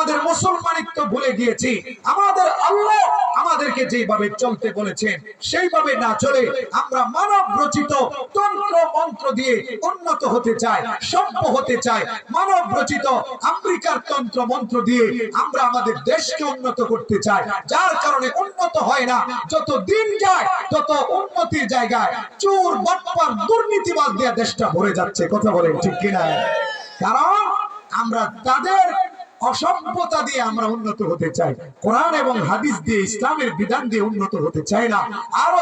আমাদের মুসলমানিত্ব ভুলে গিয়েছি। আমাদের আল্লাহ আমাদেরকে যেভাবে চলতে বলেছেন সেইভাবে না চলে আমরা মানব রচিত তন্ত্র মন্ত্র দিয়ে উন্নত হতে চাই, সভ্য হতে চাই। মানব রচিত আমেরিকার তন্ত্র মন্ত্র দিয়ে আমরা আমাদের দেশকে উন্নত করতে চাই, যার কারণে উন্নত হয় না। যত দিন যায় তত উন্নতির জায়গায় চোর বাটপার দুর্নীতিবাদ দিয়ে দেশটা ভরে যাচ্ছে। কথা বলেন ঠিক কিনা? কারণ আমরা তাদের অসভ্যতা দিয়ে আমরা উন্নত হতে চাই, কোরআন এবং হাদিস দিয়ে ইসলামের বিধান দিয়ে উন্নত হতে চাই না। আরো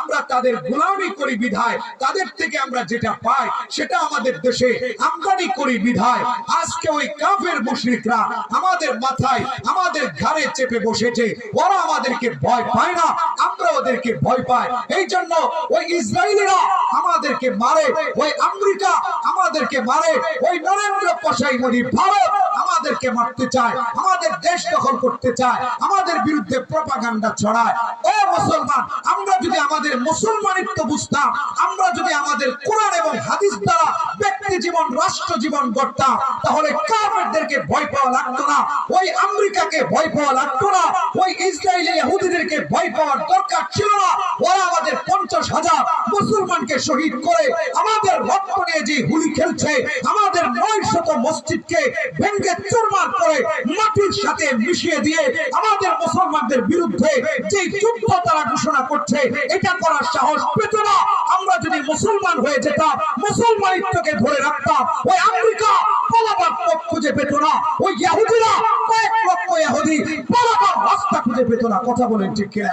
আমরা তাদের গোলামি করি বিধায় তাদের থেকে আমরা যেটা পাই সেটা আমাদের দেশে আমদানি করি বিধায় আজকে ওই কাফের মুশরিকরা আমাদের মাথায় আমাদের ঘাড়ে চেপে বসেছে। ওরা আমাদেরকে ভয় পায় না, আমরা ওদেরকে ভয় পাই। এই জন্য ওই ইসরায়েলিরা আমাদেরকে মারে, ওই আমেরিকা আমাদেরকে মারে, ওই নরেন্দ্র পশাই মোদী ভারত আমাদেরকে মারতে চায়, আমাদের দেশ দখল করতে চায়, আমাদের বিরুদ্ধে প্রপাগান্ডা ছড়ায়। ও মুসলমান, আমরা যদি আমাদের মুসলমানিত্ব বুঝতাম, আমরা যদি আমাদের কোরআন এবং হাদিস দ্বারা ব্যক্তি জীবন রাষ্ট্র জীবন গড়তাম, তাহলে কাফেরদেরকে ভয় পাওয়া লাগতো না, ওই আমেরিকাকে ভয় পাওয়া লাগতো না, ওই ইসরায়েলি ইহুদিদেরকে ভয় পাওয়ার দরকার ছিল না। ওরা আমাদের 50,000 মুসলমানকে শহীদ করে আমাদের রক্ত নিয়ে যে হুলি খেলছে, আমাদের 900 মসজিদকে ভেঙ্গে চুরমার করে মাটির সাথে মিশিয়ে দিয়ে আমাদের মুসলমানদের বিরুদ্ধে যে যুদ্ধ তারা ঘোষণা করছে, এটা করার সাহস পেত না। আমরা যদি মুসলমান হয়ে যেতাম, মুসলমানিত্বকে ধরে রাখতাম, ওই আমেরিকা পালাবার পথ খুঁজে পেত না, ওই ইহুদিরা কয়েক লক্ষ ইহুদি পালাবার রাস্তা খুঁজে পেত না। কথা বলেন ঠিক কিনা?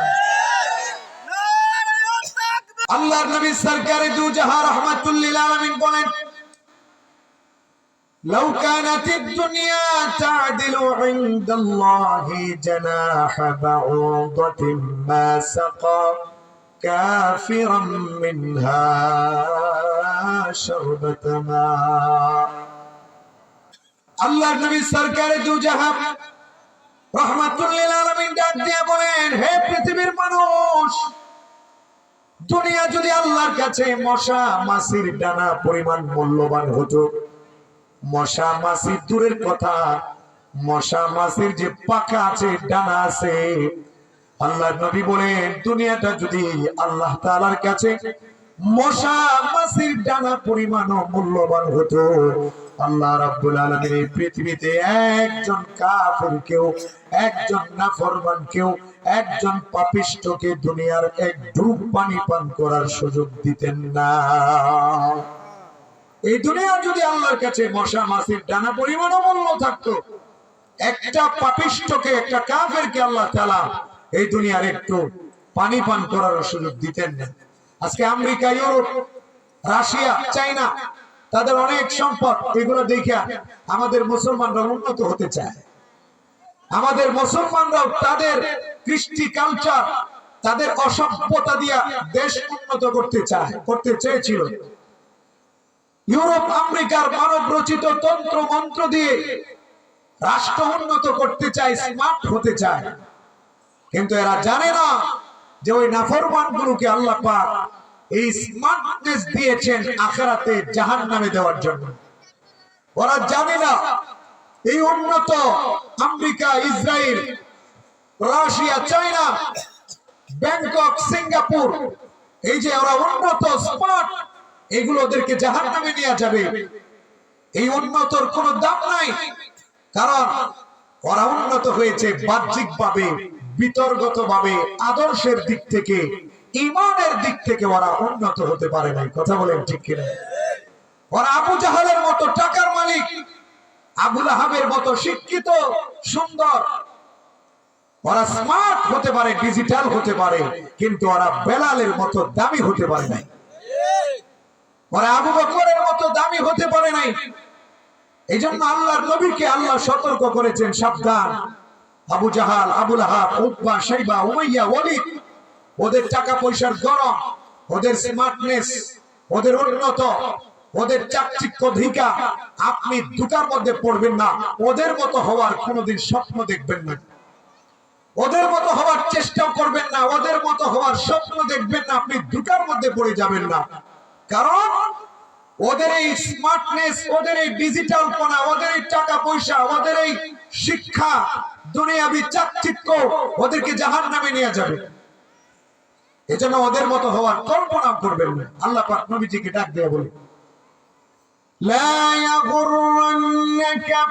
আল্লাহর নবী সরকারে দু জাহান রাহমাতুল লিল আলামিন বলেন, لو كانت الدنيا تعدل عند الله جناح بعوضة ما سقى كافرا منها شربة ماء। আল্লাহর নবী সরকারে দু জাহান রাহমাতুল লিল আলামিন ডাক দিয়ে বলেন, হে পৃথিবীর মানুষ, দুনিয়া যদি আল্লাহর কাছে মশা মাছির ডানা পরিমাণ মূল্যবান হতো, মশা মাছি দূরের কথা, মশা মাছির যে পাখা আছে ডানা আছে, আল্লাহর নবী বলেন দুনিয়াটা যদি আল্লাহ তাআলার কাছে মশা মাছির ডানা পরিমাণও মূল্যবান হতো, আল্লাহ রাব্বুল আলামিন এই পৃথিবীতে একজন কাফিরকেও, একজন নাফরমানকেও, একজন পাপিষ্ঠকে দুনিয়ার এক ডুব পানি পান করার সুযোগ দিতেন না। এই দুনিয়া যদি আল্লাহর কাছে মশা মাছির ডানা পরিমাণও মূল্য থাকতো, একটা পাপিষ্ঠকে, একটা কাফেরকে আল্লাহ তাআলা এই দুনিয়ার একটু পানি পান করার সুযোগ দিতেন না। আজকে আমেরিকা, ইউরোপ, রাশিয়া, চায়না, তাদের অনেক সম্পদ, এগুলো দেখে আমাদের মুসলমানরা উন্নত হতে চায়। আমাদের মুসলমানরাও তাদের কৃষ্টি কালচার, তাদের অসভ্যতা দিয়া দেশ উন্নত করতে চেয়েছিল। ইউরোপ আমেরিকার মানব রচিত তন্ত্র মন্ত্র দিয়ে রাষ্ট্র উন্নত করতে চায়, স্মার্ট হতে চায়, কিন্তু এরা জানে না যে ওই নাফরমান গুলোকে আল্লাহ পাক এই স্মার্টনেস দিয়েছেন আখিরাতে জাহান্নামে দেওয়ার জন্য। ওরা জানে না এই উন্নত America, Israel, Russia, China, Bangkok, Singapore, এই যে ওরা উন্নত স্মার্ট, এগুলো ওদেরকে জাহান্নামে নিয়ে যাবে। এই উন্নতর কোনো দাম নাই, কারণ ওরা উন্নত হয়েছে বাহ্যিকভাবে, বিতর্কতভাবে, আদর্শের দিক থেকে, ঈমানের দিক থেকে ওরা উন্নত হতে পারে নাই। কথা বলেন ঠিক কিনা? ওরা আবু জাহালের মতো টাকার মালিক, আবু লাহাবের মতো শিক্ষিত, সুন্দর, ওরা স্মার্ট হতে পারে, ডিজিটাল হতে পারে, কিন্তু ওরা বেলালের মতো দামি হতে পারে নাই, ওরা আবু বকরের মতো দামি হতে পারে নাই। এই জন্য আল্লাহর নবীকে আল্লাহ সতর্ক করেছেন, সাবধান, আবু জাহাল, আবু লাহাব, উতবা, শাইবা, উমাইয়া, ওয়ালিদ, ওদের টাকা পয়সার গরম, ওদের স্মার্টনেস, ওদের উন্নত, ওদের চাকচিক্য ধিকা, আপনি ধোঁকার মধ্যে পড়বেন না। ওদের মতো হওয়ার কোনোদিন স্বপ্ন দেখবেন না, ওদের মতো হওয়ার চেষ্টাও করবেন না, ওদের মতো হওয়ার স্বপ্ন দেখবেন না, আপনি ধোঁকার মধ্যে পড়ে যাবেন না। কারণ ওদের এই স্মার্টনেস, ওদের এই ডিজিটাল পনা, ওদের এই টাকা পয়সা, ওদের এই শিক্ষা, দুনিয়াবি চাকচিক্য ওদেরকে জাহান্নামে নিয়ে যাবে। এজন্য ওদের মতো হওয়ার কল্পনা করবেন না। আল্লাহ পাক নবীজিকে ডাক দিয়ে বলে, লা ইয়াগুররান্নাকা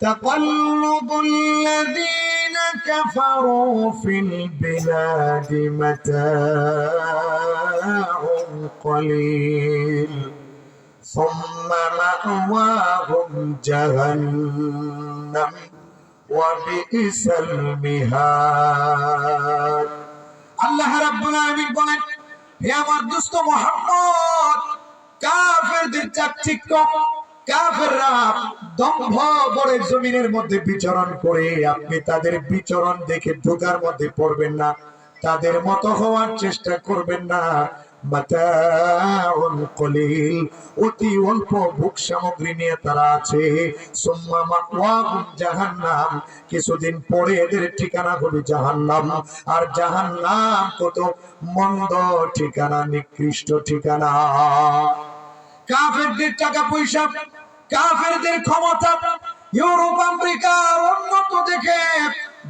তাকাল্লুবুল্লাযীনা কাফারু ফিল বিলাদি মাতাউন কলিল সুম্মা মাওয়াহুম জাহান্নাম ওয়া বিইসাল মিহাদ। আল্লাহ রাব্বুল আলামিন বলেন, হে আমার দোস্ত মুহাম্মদ, কাফেরদের চাকচিক্য, কাফেররা দম্ভ বড়ে জমিনের মধ্যে বিচরণ করে, আপনি তাদের বিচরণ দেখে ধোঁকার মধ্যে পড়বেন না, তাদের মতো হওয়ার চেষ্টা করবেন না। মাতাউন কলিল, অতি অল্প ভোগ সামগ্রী নিয়ে তারা আছে। সুম্মা মাওয়াহুম জাহান্নাম, কিছুদিন পরে এদের ঠিকানা হবে জাহান্নাম। আর জাহান্নাম কত মন্দ ঠিকানা, নিকৃষ্ট ঠিকানা। কাফেরদের টাকা পয়সা, কাফেরদের ক্ষমতা, ইউরোপ আমেরিকার উন্নত দেখে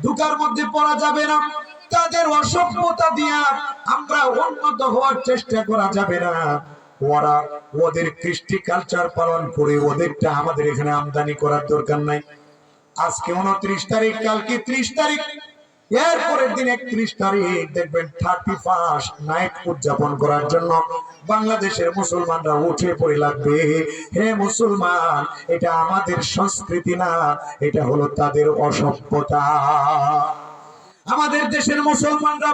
ধোঁকার মধ্যে পড়া যাবে না। তাদের অসভ্যতা দিয়া আমরা উন্নত হওয়ার চেষ্টা করা যাবে না। ওরা ওদের কৃষ্টি কালচার পালন করে, ওদেরটা আমাদের এখানে আমদানি করার দরকার নাই। আজকে 29 তারিখ, কালকে 30 তারিখ, এর পরের দিন 31 তারিখ দেখবেন 31st নাইট উদযাপন করার জন্য বাংলাদেশের মুসলমানরা উঠে পড়ে লাগবে। হে মুসলমান, এটা আমাদের সংস্কৃতি না, এটা হলো তাদের অসভ্যতা। আমাদের দেশের মুসলমানরা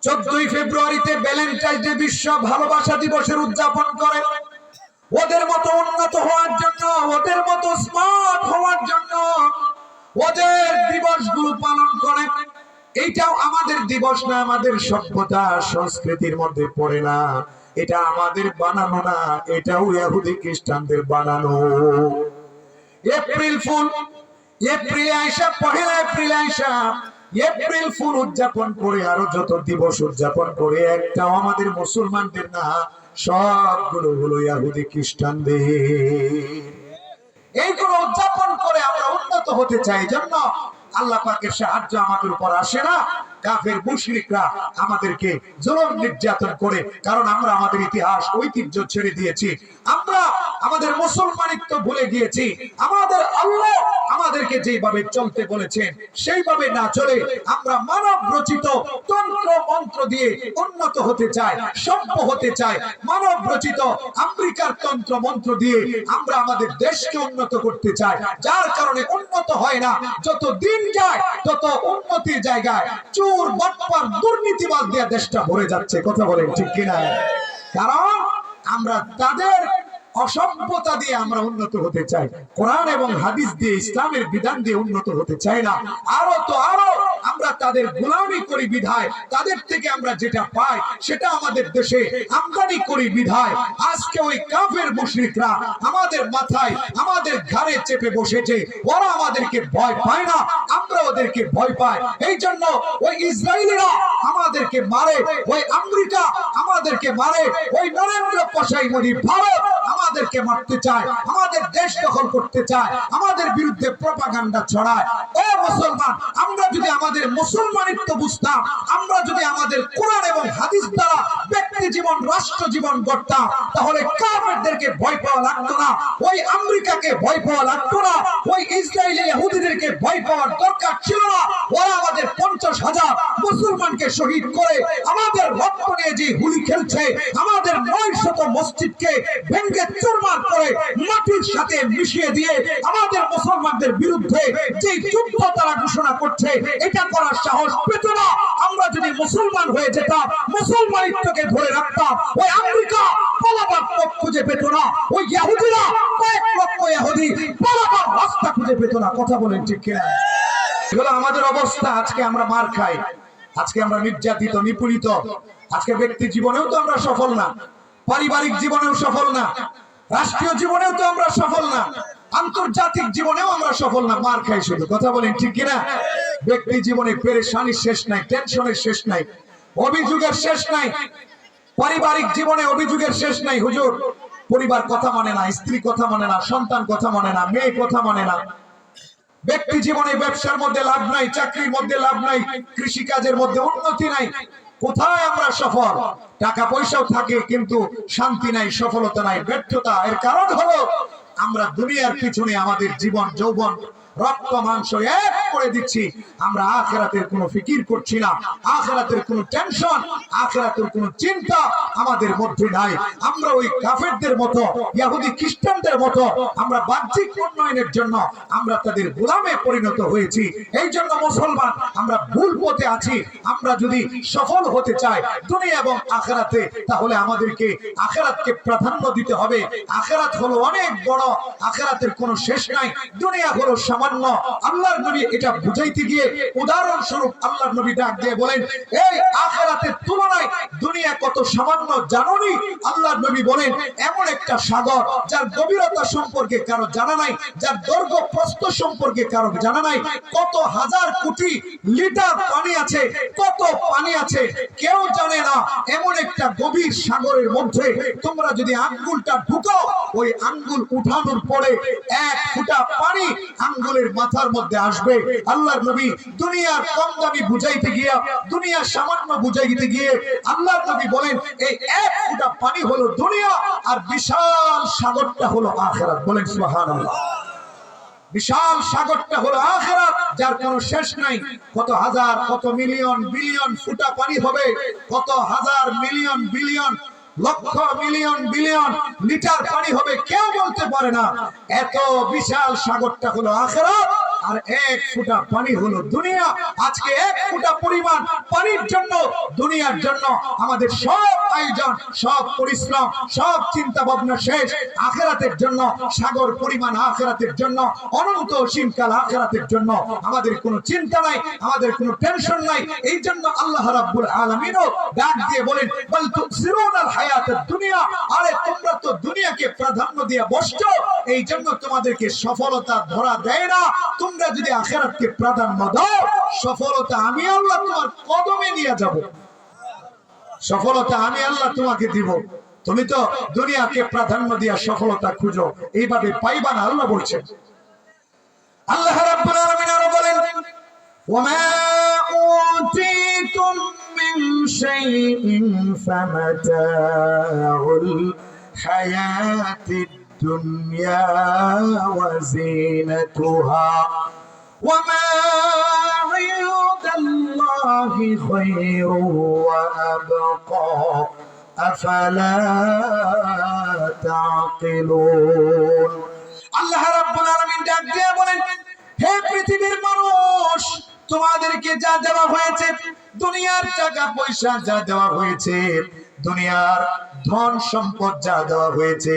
14ই ফেব্রুয়ারিতে ভ্যালেন্টাইন ডে, বিশ্ব ভালোবাসা দিবসের উদযাপন করে। ওদের মতো উন্নত হওয়ার জন্য, ওদের মতো স্মার্ট হওয়ার জন্য ওদের দিবসগুলো পালন করে। এইটাও আমাদের দিবস না, আমাদের সভ্যতা সংস্কৃতির মধ্যে পড়ে না। এটা আমাদের বানানো না, এটাও ইহুদি খ্রিস্টানদের বানানো। এপ্রিল ফুল, এপ্রিল আইসা, পহেলা এপ্রিল আইসা, এপ্রিল ফুল উদযাপন করে, আরো যত দিবস উদযাপন করে, একটাও আমাদের মুসলমানদের না, সবগুলো হলো ইহুদি খ্রিস্টানদের। এইগুলো উদযাপন করে আমরা উন্নত হতে চাই, জন্য আল্লাহ পাকের সাহায্য আমাদের উপর আসে না। কাফের মুশরিকরা আমাদেরকে জুলুম নির্যাতন করে, কারণ আমরা আমাদের ইতিহাস ঐতিহ্য ছেড়ে দিয়েছি, আমরা আমাদের মুসলমানিত্ব ভুলে গিয়েছি। আমাদের আল্লাহ আমাদেরকে যেভাবে চলতে বলেছেন সেইভাবে না চলে আমরা মানব রচিত তন্ত্র মন্ত্র দিয়ে উন্নত হতে চাই, সভ্য হতে চাই। মানব রচিত আমেরিকার তন্ত্র মন্ত্র দিয়ে আমরা আমাদের দেশকে উন্নত করতে চাই, যার কারণে উন্নত হয় না। যত দিন যায় তত উন্নতির জায়গায় চোর, বাটপার, দুর্নীতিবাদ দিয়ে দেশটা ভরে যাচ্ছে। কথা বলেন ঠিক কিনা? কারণ আমরা তাদের অসভ্যতা দিয়ে আমরা উন্নত হতে চাই, কোরআন এবং হাদিস দিয়ে, ইসলামের বিধান দিয়ে উন্নত হতে চাই না। আরো তো আরো আমরা তাদের গোলামি করি বিধায়, তাদের থেকে আমরা যেটা পাই সেটা আমাদের দেশে আমদানি করি বিধায় আজকে ওই কাফের মুশরিকরা আমাদের মাথায়, আমাদের ঘাড়ে চেপে বসেছে। ওরা আমাদেরকে ভয় পায় না, আমরা ওদেরকে ভয় পাই। এই জন্য ওই ইসরায়েলিরা আমাদেরকে মারে, ওই আমেরিকা আমাদেরকে মারে, ওই নরেন্দ্র পশাই মোদী ভারত আমাদেরকে মারতে চায়, আমাদের দেশ দখল করতে চায়, আমাদের বিরুদ্ধে প্রপাগান্ডা ছড়ায়। ও মুসলমান, আমরা যদি আমাদের মুসলমানিত্ব বুঝতাম, আমরা যদি আমাদের কোরআন এবং হাদিস দ্বারা ব্যক্তি জীবন, রাষ্ট্র জীবন গড়তাম, তাহলে কাফেরদেরকে ভয় পাওয়া লাগতো না, ওই আমেরিকাকে ভয় পাওয়া লাগতো না, ওই ইসরায়েলি ইহুদিদেরকে ভয় পাওয়ার দরকার ছিল না। ওরা আমাদের 50,000 মুসলমানকে শহীদ করে, আমাদের রক্ত নিয়ে যে হুলি খেলছে, আমাদের 900 মসজিদকে ভেঙে চুরমার করে মাটির সাথে মিশিয়ে দিয়ে আমাদের মুসলমানদের বিরুদ্ধে যে যুদ্ধ তারা ঘোষণা করছে, এটা করার সাহস পেত না। আমরা যদি মুসলমান হয়ে যেতাম, মুসলমানিত্বকে ধরে রাখতাম, ওই আমেরিকা পালাবার পথ খুঁজে পেত না, ওই ইহুদিরা কয়েক লক্ষ ইহুদি পালাবার রাস্তা খুঁজে পেত না। কথা বলেন ঠিক কিনা? এগুলো আমাদের অবস্থা। আজকে আমরা মার খাই, আজকে আমরা নির্যাতিত, নিপীড়িত। আজকে ব্যক্তি জীবনেও তো আমরা সফল না, পারিবারিক জীবনেও সফল না, রাষ্ট্রীয় জীবনেও তো আমরা সফল না, আন্তর্জাতিক জীবনেও আমরা সফল না, মার খাই শুধু। কথা বলেন ঠিক কিনা? ব্যক্তি জীবনে পেরেশানির শেষ নাই, টেনশনের শেষ নাই, অভিযোগের শেষ নাই, পারিবারিক জীবনে অভিযোগের শেষ নাই। হুজুর পরিবার কথা মানে না, স্ত্রী কথা মানে না, সন্তান কথা মানে না, মেয়ে কথা মানে না, ব্যক্তি জীবনে ব্যবসার মধ্যে লাভ নাই, চাকরির মধ্যে লাভ নাই, কৃষিকাজের মধ্যে উন্নতি নাই। কোথায় আমরা সফল? টাকা পয়সাও থাকে কিন্তু শান্তি নাই, সফলতা নাই, ব্যর্থতা। এর কারণ হলো আমরা দুনিয়ার পিছনে আমাদের জীবন যৌবন রক্ত মাংস এক করে দিচ্ছি। আমরা আখিরাতের কোনো ফিকির করছি না, আখিরাতের কোনো টেনশন, আখিরাতের কোনো চিন্তা আমাদের মধ্যে নাই। আমরা ওই কাফেরদের মতো, ইহুদি খ্রিস্টানদের মতো আমরা বাহ্যিক উন্নয়নের জন্য আমরা তাদের গোলামে পরিণত হয়েছি। এই জন্য মুসলমান আমরা ভুল পথে আছি। আমরা যদি সফল হতে চাই দুনিয়া এবং আখিরাতে, তাহলে আমাদেরকে আখিরাতকে প্রাধান্য দিতে হবে। আখিরাত হলো অনেক বড়, আখিরাতের কোনো শেষ নাই, দুনিয়া হলো সামান্য। আল্লাহর নবী এটা বুঝাইতে গিয়ে উদাহরণ স্বরূপ আল্লাহর নবী ডাক দিয়ে বলেন, এই আখিরাতের তুলনায় দুনিয়া কত সামান্য জানোনি? আল্লাহর নবী বলেন, এমন একটা সাগর যার গভীরতা সম্পর্কে কারো জানা নাই, যার দৈর্ঘ্য প্রস্থ সম্পর্কে কারো জানা নাই, কত হাজার কোটি লিটার পানি আছে, কত পানি আছে কেউ জানে না। এমন একটা গভীর সাগরের মধ্যে তোমরা যদি আঙ্গুলটা ঢুকাও, ওই আঙ্গুল উঠানোর পরে এক ফোঁটা পানি আঙ্গুলের মাথার মধ্যে আসবে। আল্লাহর নবী দুনিয়ার কম দামি বুঝাইতে গিয়া, দুনিয়া সামান্য বুঝাইতে গিয়ে আল্লাহর নবী বলেন, এই এক ফোঁটা পানি হলো দুনিয়া, আর বিশাল সাগরটা হলো আখিরাত। বলেন সুবহানাল্লাহ। বিশাল সাগরটা হলো আখিরাত, যার কোনো শেষ নাই। কত হাজার, কত মিলিয়ন, বিলিয়ন ফুটা পানি হবে, কত হাজার, মিলিয়ন, বিলিয়ন, লক্ষ, মিলিয়ন, বিলিয়ন লিটার পানি হবে, কেউ বলতে পারে না। এত বিশাল সাগরটা হলো আখিরাত, আর এক ফোঁটা পানি হলো দুনিয়া। আজকে এক ফোঁটা পরিমাণ পানির জন্য, দুনিয়ার জন্য আমাদের সব আয়োজন, সব পরিশ্রম, সব চিন্তা ভাবনা শেষ। আখিরাতের জন্য সাগর পরিমাণ, আখিরাতের জন্য অনন্ত অসীমকাল, আখিরাতের জন্য আমাদের কোনো চিন্তা নাই, আমাদের কোনো টেনশন নাই। এই জন্য আল্লাহ রাব্বুল আলামিনও ডাক দিয়ে বলেন, বাল তুসিরুনাল হায়াতুদ দুনিয়া, আরে তোমরা তো দুনিয়াকে প্রাধান্য দিয়ে বসছো, এই জন্য তোমাদেরকে সফলতা ধরা দেয় না। তোমরা যদি আখিরাতকে প্রাধান্য দাও, সফলতা আমি আল্লাহ তোমার কদমে নিয়ে যাব, সফলতা আমি আল্লাহ তোমাকে দিব। তুমি তো দুনিয়াকে প্রাধান্য দিয়া সফলতা খুঁজো, এইভাবে পাইবা না। আল্লাহ বলছেন, আল্লাহ রাব্বুল আলামিন আরো বলেন, ওয়ামা উতিতুম মিন শাইইন ফামাতাউল হায়াতিদ দুনিয়া ওয়া জিনাতুহা ওয়ামা ইনদাল্লাহি খায়রু ওয়া আবকা আফালা তাকিলুন। আল্লাহ রাব্বুল আলামিন ডাক দিয়ে বলেন, হে পৃথিবীর মানুষ, তোমাদেরকে যা দেওয়া হয়েছে, দুনিয়ার টাকা পয়সা যা দেওয়া হয়েছে, দুনিয়ার ধন সম্পদ যা দেওয়া হয়েছে,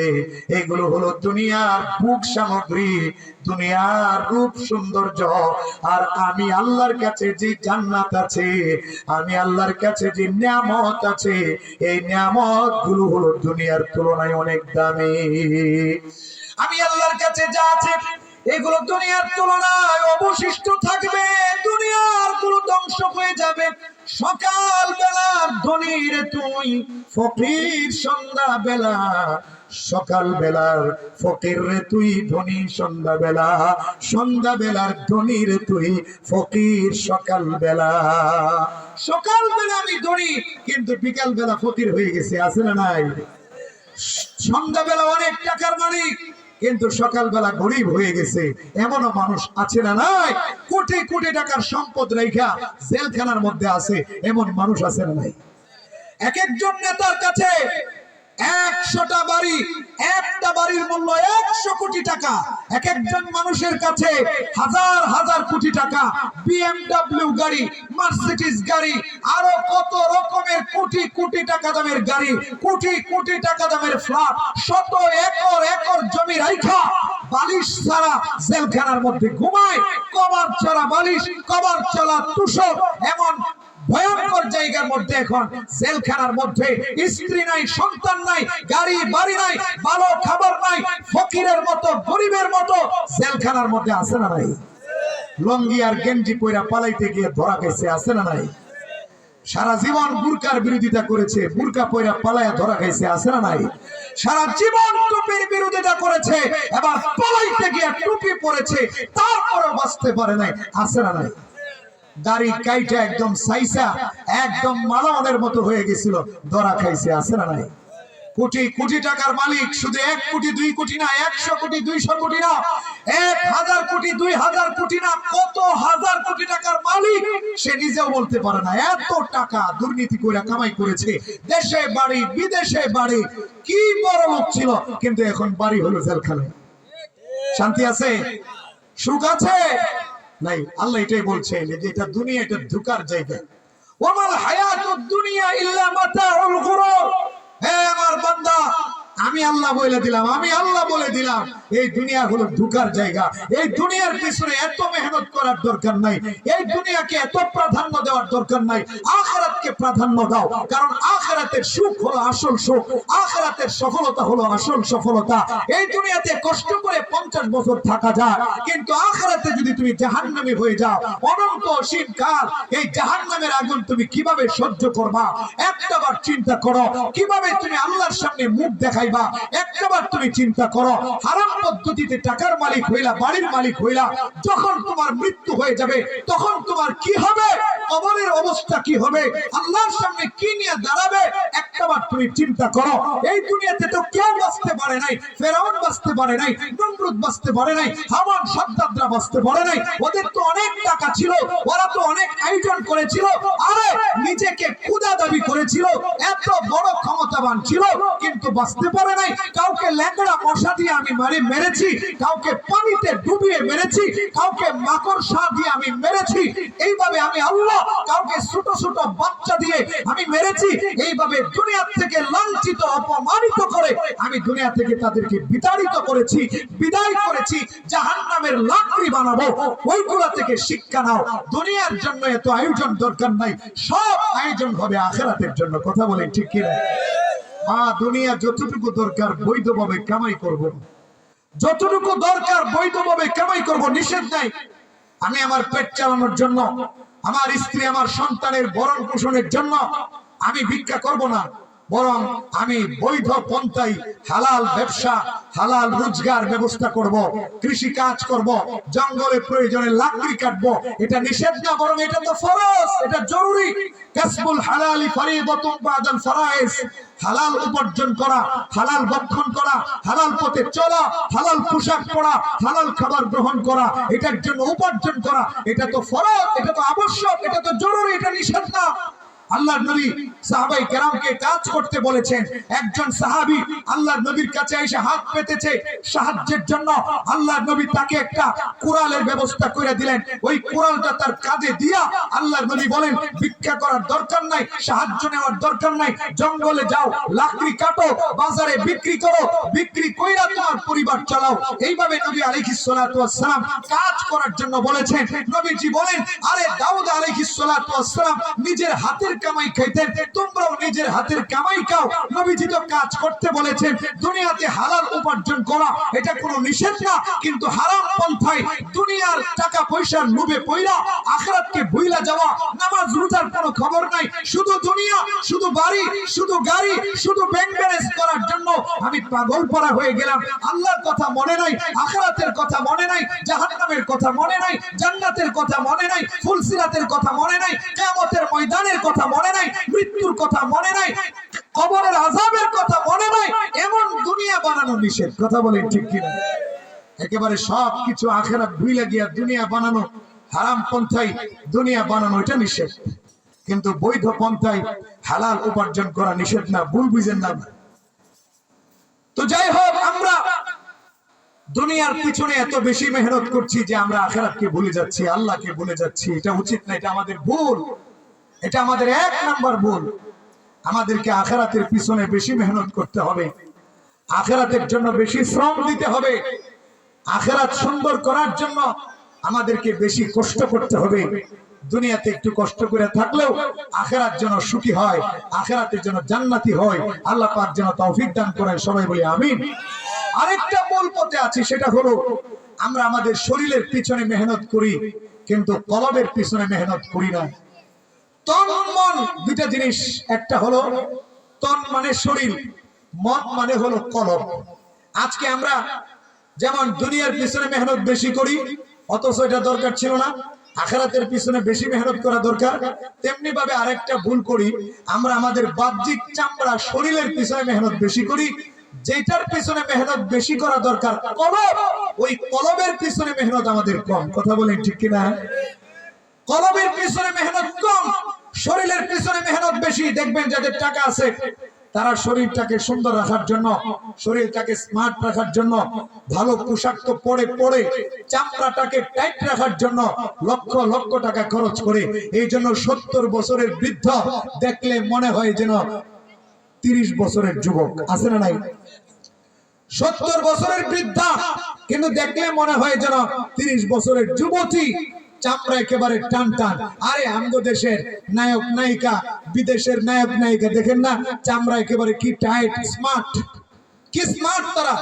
এগুলো হলো দুনিয়ার ভোগ সামগ্রী, দুনিয়ার রূপ সৌন্দর্য। আর আমি আল্লাহর কাছে যে জান্নাত আছে, আমি আল্লাহর কাছে যে নিয়ামত আছে, এই নিয়ামত গুলো হলো দুনিয়ার তুলনায় অনেক দামি। আমি আল্লাহর কাছে যা আছে এগুলো দুনিয়ার তুলনায় অবশিষ্ট থাকবে, দুনিয়ার গুলো ধ্বংস হয়ে যাবে। সকাল বেলা ধনীর তুই ফকির, সন্ধ্যা বেলা সকাল বেলার ফকির রে তুই ধনী, সন্ধ্যা বেলা সন্ধ্যা বেলার ধনী রে তুই ফকির। সকাল বেলা, সকাল বেলা আমি ধনী, কিন্তু বিকাল বেলা ফকির হয়ে গেছে, আছে না নাই? সন্ধ্যা বেলা অনেক টাকার মালিক, কিন্তু সকালবেলা গরিব হয়ে গেছে, এমনও মানুষ আছে না নাই? কোটি কোটি টাকার সম্পদ রেখা জেলখানার মধ্যে আছে, এমন মানুষ আছে না নাই? এক একজন নেতার কাছে 100টা বাড়ি, একটা বাড়ির মূল্য 100 কোটি টাকা। এক একজন মানুষের কাছে হাজার হাজার কোটি টাকা, BMW গাড়ি, মার্সিডিজ গাড়ি, আরো কত রকমের কোটি কোটি টাকা দামের গাড়ি, কোটি কোটি টাকা দামের ফ্ল্যাট, শত একর একর জমি রাইখা বালিশ ছাড়া জেলখানার মধ্যে ঘুমায়, কভার ছাড়া বালিশ, কভার ছাড়া তুষক, এমন ভয়ঙ্কর জায়গার মধ্যে এখন জেলখানার মধ্যে স্ত্রী নাই, সন্তান নাই, গাড়ি বাড়ি নাই, ভালো খাবার নাই, ফকিরের মতো গরিবের মতো জেলখানার মধ্যে আছে না নাই? লঙ্গি আর গেঞ্জি পয়রা পালাইতে গিয়ে ধরা গেছে, আছে না নাই? সারা জীবন বুরকার বিরোধিতা করেছে, বুরকা পয়রা পালায়া ধরা গেছে, আছে না নাই? সারা জীবন টুপির বিরোধিতা করেছে, এবার পলাইতে গিয়ে টুপি পরেছে, তারপরে বাঁচতে পারে নাই। আছে না নাই? দাড়ি কাইটা একদম সাইসা একদম মালাওয়ানের মতো হয়ে গেছিল, ধরা খাইছে। আছে না নাই? কোটি কোটি টাকার মালিক, শুধু 1 কোটি 2 কোটি না, 100 কোটি 200 কোটি না, 1000 কোটি 2000 কোটি না, কত হাজার কোটি টাকার মালিক সে নিজেও বলতে পারে না। এত টাকা দুর্নীতি করে কামাই করেছে, দেশে বাড়ি বিদেশে বাড়ি, কি বড় লোক ছিল, কিন্তু এখন বাড়ি হলো জেলখানায়। শান্তি আছে? সুখ আছে? নাই। আল্লাহ এটাই বলছেন যে এটা দুনিয়া, এটা ধোঁকার জায়গা। ওয়ামাল হায়াতুদ দুনিয়া ইল্লা মাতাউল গুরুর। হে আমার বান্দা, আমি আল্লাহ বলে দিলাম, আমি আল্লাহ বলে দিলাম, এই দুনিয়া হলো ধোঁকার জায়গা। এই দুনিয়ার পিছনে এত মেহনত করার দরকার নাই, এই দুনিয়াকে এত প্রাধান্য দেওয়ার দরকার নাই। আখিরাতকে প্রাধান্য দাও, কারণ আখিরাতের সুখ হলো আসল সুখ, আখিরাতের সফলতা হলো আসল সফলতা। এই দুনিয়াতে কষ্ট করে 50 বছর থাকা যায়, কিন্তু আখিরাতে যদি তুমি জাহান্নামী হয়ে যাও, অনন্ত অসীম কাল এই জাহান্নামের আগুন তুমি কিভাবে সহ্য করবা? একটাবার চিন্তা করো, কিভাবে তুমি আল্লাহর সামনে মুখ দেখাইবা? একটাবার তুমি চিন্তা করো, হারাম পদ্ধতিতে টাকার মালিক হইলা, বাড়ির মালিক হইলা, যখন তোমার মৃত্যু হয়ে যাবে তখন তোমার কি হবে? কবরের অবস্থা কি হবে? আল্লাহর সামনে কি নিয়ে দাঁড়াবে? একটাবার তুমি চিন্তা করো। এই দুনিয়াতে তো কেউ বাঁচতে পারে নাই, ফেরাউন বাঁচতে পারে নাই, নমরুদ বাঁচতে পারে নাই, হামান সাদ্দাতরা বাঁচতে পারে নাই। ওদের তো অনেক টাকা ছিল, ওরা তো অনেক আয়োজন করেছিল, আরে নিজেকে খোদা দাবি করেছিল, এত বড় ক্ষমতাবান ছিল, কিন্তু বাঁচতে পারে নাই। কাউকে ল্যাংড়া মশা দিয়ে আমি মেরেছি, কাউকে পানিতে ডুবিয়ে মেরেছি, কাউকে মাকড়সা দিয়ে আমি মেরেছি, এইভাবে আমি আল্লাহ কাউকে ছোট ছোট বাচ্চা দিয়ে আমি মেরেছি। এইভাবে দুনিয়া থেকে লাঞ্ছিত অপমানিত করে আমি দুনিয়া থেকে তাদেরকে বিতাড়িত করেছি, বিদায় করেছি, জাহান্নামের লাকড়ি বানাবো। ওইগুলা থেকে শিক্ষা নাও। দুনিয়ার জন্য এত আয়োজন দরকার নাই, সব আয়োজন হবে আখিরাতের জন্য। কথা বলেন ঠিক কি না? দুনিয়া যতটুকু দরকার বৈধভাবে কামাই করব, যতটুকু দরকার বৈধভাবে কামাই করব, নিষেধ নাই। আমি আমার পেট চালানোর জন্য, আমার স্ত্রী আমার সন্তানের ভরণ পোষণের জন্য আমি ভিক্ষা করব না, বরং আমি বৈধ পন্থায় হালাল ব্যবসা, হালাল রোজগার ব্যবস্থা করব, কৃষি কাজ করব, জঙ্গলে প্রয়োজনে লাকড়ি কাটবো। এটা নিষেধ না, বরং এটা তো ফরজ, এটা জরুরি। কাসবুল হালালি ফরিদাতুন বাদাল ফরায়েজ। হালাল উপার্জন করা, হালাল ভক্ষণ করা, হালাল পথে চলা, হালাল পোশাক পরা, হালাল খাবার গ্রহণ করা, এটার জন্য উপার্জন করা, এটা তো ফরজ, এটা তো আবশ্যক, এটা তো জরুরি, এটা নিষেধ না। আল্লাহর নবী সাহাবায়ে কেরামকে কাজ করতে বলেছেন। একজন সাহাবী আল্লাহর নবীর কাছে এসে হাত পেতেছে সাহায্যের জন্য। আল্লাহর নবী তাকে একটা কুড়ালের ব্যবস্থা করে দিলেন। ওই কুড়ালটা তার কাঁধে দিয়া আল্লাহর নবী বলেন, ভিক্ষা করার দরকার নাই, সাহায্য নেওয়ার দরকার নাই, জঙ্গলে যাও, লাকড়ি কাটো, বাজারে বিক্রি করো, বিক্রি কইরা তোমার পরিবার চালাও। এইভাবে নবী আলাইহিস সালাতু ওয়াস সালাম কাজ করার জন্য বলেছেন। নবীজি বলেন, আরে দাউদ আলাইহিস সালাতু ওয়াস সালাম নিজের হাতের কামাই খাইতেন, তোমরাও নিজের হাতের কামাই খাও। নবীজি তো কাজ করতে বলেছেন। দুনিয়াতে হালাল উপার্জন করা এটা কোনো নিষেধ না, কিন্তু হারাম পন্থায় দুনিয়ার টাকা পয়সার লোভে পইরা আখিরাতকে ভুইলা যাওয়া, নামাজ রোজার কোনো খবর নাই, শুধু দুনিয়া, শুধু বাড়ি, শুধু গাড়ি, শুধু ব্যাংক ব্যালেন্স করার জন্য আমি পাগল পারা হয়ে গেলাম। আল্লাহর কথা মনে নাই, আখিরাতের কথা মনে নাই, জাহান্নামের কথা মনে নাই, জান্নাতের কথা মনে নাই, ফুলসিরাতের কথা মনে নাই, কিয়ামতের ময়দানের কথা মনে নাই, মৃত্যুর কথা মনে নাই, কবরের আযাবের কথা মনে নাই। এমন দুনিয়া বানানো নিষেধ। কথা বলেন ঠিক কি না? একেবারে সবকিছু আখিরাত ভুলে গিয়া দুনিয়া বানানো, হারাম পন্থায় দুনিয়া বানানো এটা নিষেধ, কিন্তু বৈধ পন্থায় হালাল উপার্জন করা নিষেধ না। ভুল বুঝেন না। তো যাই হোক, আমরা দুনিয়ার পিছনে এত বেশি মেহনত করছি যে আমরা আখিরাতকে ভুলে যাচ্ছি, আল্লাহকে ভুলে যাচ্ছি। এটা উচিত না, এটা আমাদের ভুল, এটা আমাদের 1 নাম্বার ভুল। আমাদেরকে আখিরাতের পিছনে বেশি মেহনত করতে হবে, আখিরাতের জন্য বেশি শ্রম দিতে হবে, আখিরাত সুন্দর করার জন্য আমাদেরকে বেশি কষ্ট করতে হবে। দুনিয়াতে একটু কষ্ট করে থাকলেও আখিরাত যেন সুখী হয়, আখিরাতের জন্য জান্নাতি হয়। আল্লাহ পাক যেন তৌফিক দান করেন। সবাই বলি আমিন। আরেকটা মূল পথে আছি, সেটা হলো আমরা আমাদের শরীরের পিছনে মেহনত করি, কিন্তু কলবের পিছনে মেহনত করি না। তন মন দুইটা জিনিস, একটা হলো তন মানে শরীর, মন মানে হলো কলব। আজকে আমরা যেমন দুনিয়ার পিছনে মেহনত বেশি করি, অথচ এটা দরকার ছিল না, আখিরাতের পিছনে বেশি মেহনত করা দরকার, তেমনি ভাবে আরেকটা ভুল করি, আমরা আমাদের বাহ্যিক চামড়া শরীরের পিছনে মেহনত বেশি করি, যেটার পিছনে মেহনত বেশি করা দরকার কলব, ওই কলবের পিছনে মেহনত আমাদের কম। কথা বলেন ঠিক কিনা? কলবের পিছনে মেহনত কম, শরীরের পিছনে মেহনত বেশি। দেখবেন যাদের টাকা আছে তারা শরীরটাকে সুন্দর রাখার জন্য, শরীরটাকে স্মার্ট রাখার জন্য, ভালো পোশাক তো পরে পরে চামড়াটাকে টাইট রাখার জন্য লক্ষ লক্ষ টাকা খরচ করে। এই জন্য 70 বছরের বৃদ্ধ দেখলে মনে হয় যেন 30 বছরের যুবক। আছে না নাই? 70 বছরের বৃদ্ধা কিন্তু দেখলে মনে হয় যেন 30 বছরের যুবতী, চামড়া একেবারে টান টান। আরে আমগো দেশের নায়ক নায়িকা, বিদেশের নায়ক নায়িকা দেখেন না, চামড়া একেবারে কি টাইট, স্মার্ট, কি স্মার্ট তারা।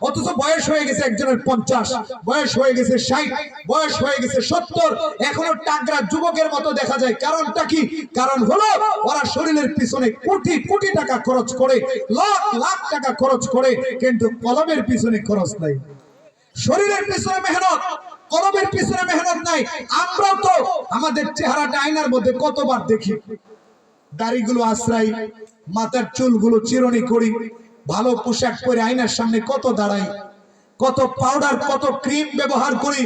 অথচ বয়স হয়ে গেছে একজনের 50, বয়স হয়ে গেছে 60, বয়স হয়ে গেছে 70, এখনো টাকরা যুবকের মতো দেখা যায়। কারণটা কি? কারণ হলো ওরা শরীরের পিছনে কোটি কোটি টাকা খরচ করে, লাখ লাখ টাকা খরচ করে, কিন্তু কলমের পিছনে খরচ নাই। শরীরের পিছনে মেহনত, কলবের পিছনে মেহনত নাই। আমরা তো আমাদের চেহারাটা আয়নার মধ্যে কতবার দেখি, দাড়িগুলো আশ্রাই, মাথার চুলগুলো চিরুনি করি, ভালো পোশাক পরে আয়নার সামনে কত দাঁড়াই, কত পাউডার, কত ক্রিম ব্যবহার করি,